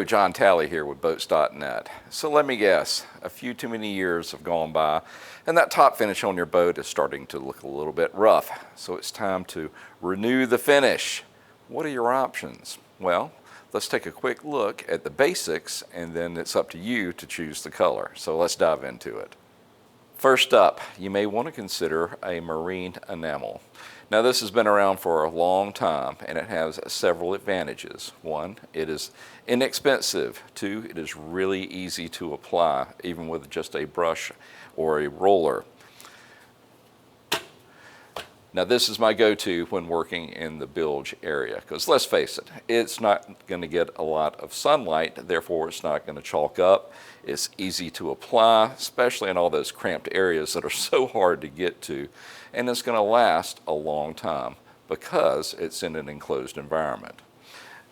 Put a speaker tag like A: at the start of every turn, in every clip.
A: Hello, John Talley here with Boats.net. So let me guess, a few too many years have gone by and that top finish on your boat is starting to look a little bit rough. So it's time to renew the finish. What are your options? Well, let's take a quick look at the basics and then it's up to you to choose the color. So let's dive into it. First up, you may want to consider a marine enamel. Now this has been around for a long time and it has several advantages. One, it is inexpensive. Two, it is really easy to apply even with just a brush or a roller. Now this is my go-to when working in the bilge area because let's face it, it's not going to get a lot of sunlight, therefore it's not going to chalk up. It's easy to apply, especially in all those cramped areas that are so hard to get to, and it's going to last a long time because it's in an enclosed environment.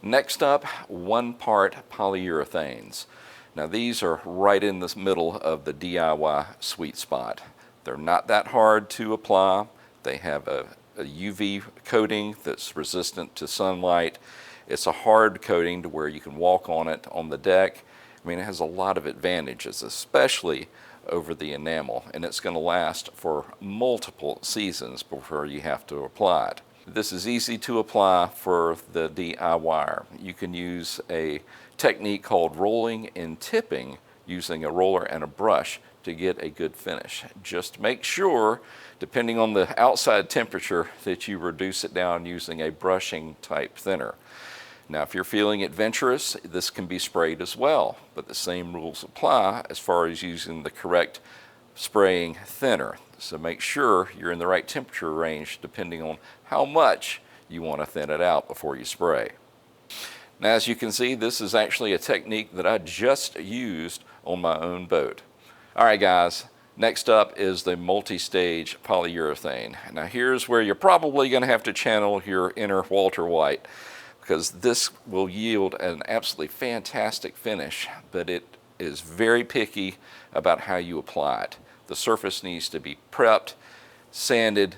A: Next up, 1-part polyurethanes. Now these are right in the middle of the DIY sweet spot. They're not that hard to apply. They have a UV coating that's resistant to sunlight. It's a hard coating to where you can walk on it on the deck. I mean, it has a lot of advantages, especially over the enamel, and it's going to last for multiple seasons before you have to apply it. This is easy to apply for the DIYer. You can use a technique called rolling and tipping using a roller and a brush to get a good finish. Just make sure, depending on the outside temperature, that you reduce it down using a brushing type thinner. Now if you're feeling adventurous, this can be sprayed as well, but the same rules apply as far as using the correct spraying thinner. So make sure you're in the right temperature range depending on how much you want to thin it out before you spray. Now as you can see, this is actually a technique that I just used on my own boat. Alright guys, next up is the multi-stage polyurethane. Now here's where you're probably going to have to channel your inner Walter White, because this will yield an absolutely fantastic finish, but it is very picky about how you apply it. The surface needs to be prepped, sanded,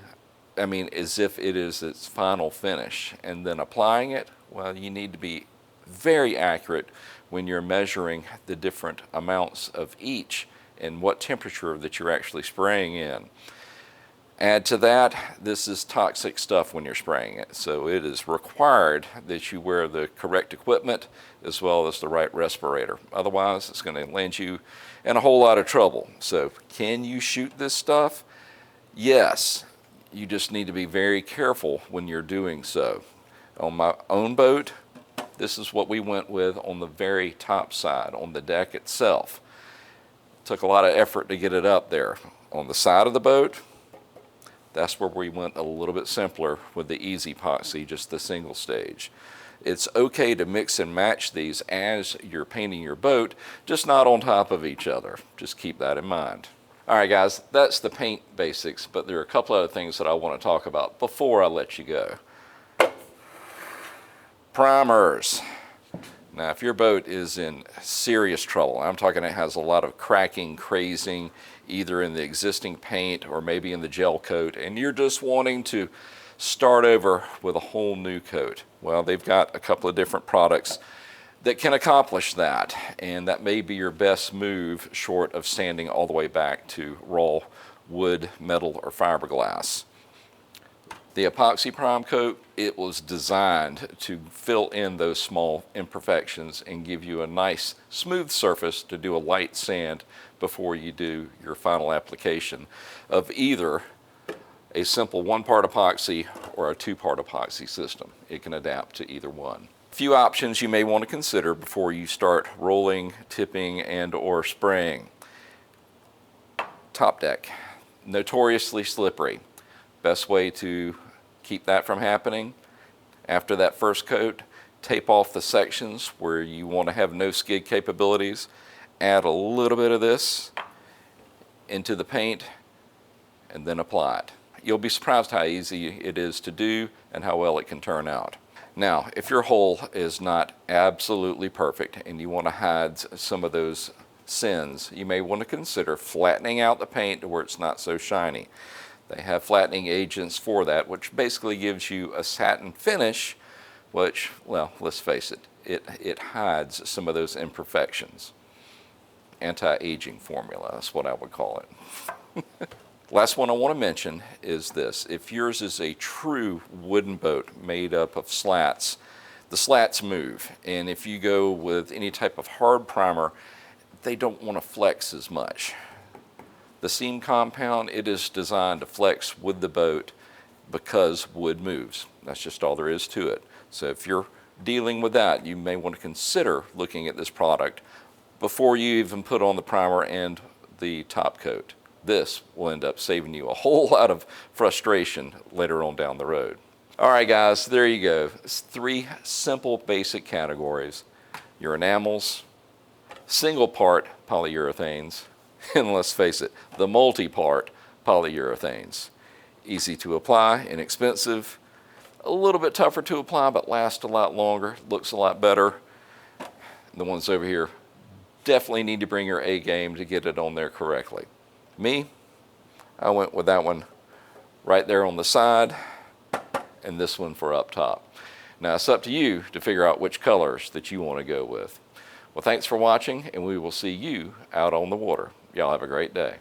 A: I mean as if it is its final finish, and then applying it, well, you need to be very accurate when you're measuring the different amounts of each and what temperature that you're actually spraying in. Add to that, this is toxic stuff when you're spraying it, so it is required that you wear the correct equipment as well as the right respirator. Otherwise, it's going to land you in a whole lot of trouble. So, can you shoot this stuff? Yes. You just need to be very careful when you're doing so. On my own boat, this is what we went with on the very top side, on the deck itself. It took a lot of effort to get it up there. On the side of the boat, that's where we went a little bit simpler with the easy epoxy, just the single stage. It's okay to mix and match these as you're painting your boat, just not on top of each other. Just keep that in mind. Alright guys, that's the paint basics, but there are a couple other things that I want to talk about before I let you go. Primers. Now if your boat is in serious trouble, I'm talking it has a lot of cracking, crazing, either in the existing paint or maybe in the gel coat, and you're just wanting to start over with a whole new coat. Well, they've got a couple of different products that can accomplish that, and that may be your best move short of sanding all the way back to raw wood, metal, or fiberglass. The epoxy prime coat, it was designed to fill in those small imperfections and give you a nice smooth surface to do a light sand before you do your final application of either a simple 1-part epoxy or a 2-part epoxy system. It can adapt to either one. A few options you may want to consider before you start rolling, tipping, and or spraying. Top deck, notoriously slippery. Best way to keep that from happening, after that first coat, tape off the sections where you want to have no skid capabilities, add a little bit of this into the paint, and then apply it. You'll be surprised how easy it is to do and how well it can turn out. Now, if your hull is not absolutely perfect and you want to hide some of those sins, you may want to consider flattening out the paint to where it's not so shiny. They have flattening agents for that, which basically gives you a satin finish, which, well, let's face it, it hides some of those imperfections. Anti-aging formula, that's what I would call it. Last one I want to mention is this. If yours is a true wooden boat made up of slats, the slats move, and if you go with any type of hard primer, they don't want to flex as much. The seam compound, it is designed to flex with the boat because wood moves. That's just all there is to it. So if you're dealing with that, you may want to consider looking at this product before you even put on the primer and the top coat. This will end up saving you a whole lot of frustration later on down the road. All right, guys, there you go. It's 3 simple basic categories. Your enamels, single part polyurethanes, and let's face it, the multi-part polyurethanes. Easy to apply, inexpensive, a little bit tougher to apply, but last a lot longer, looks a lot better. The ones over here definitely need to bring your A game to get it on there correctly. Me, I went with that one right there on the side and this one for up top. Now it's up to you to figure out which colors that you want to go with. Well, thanks for watching, and we will see you out on the water. Y'all have a great day.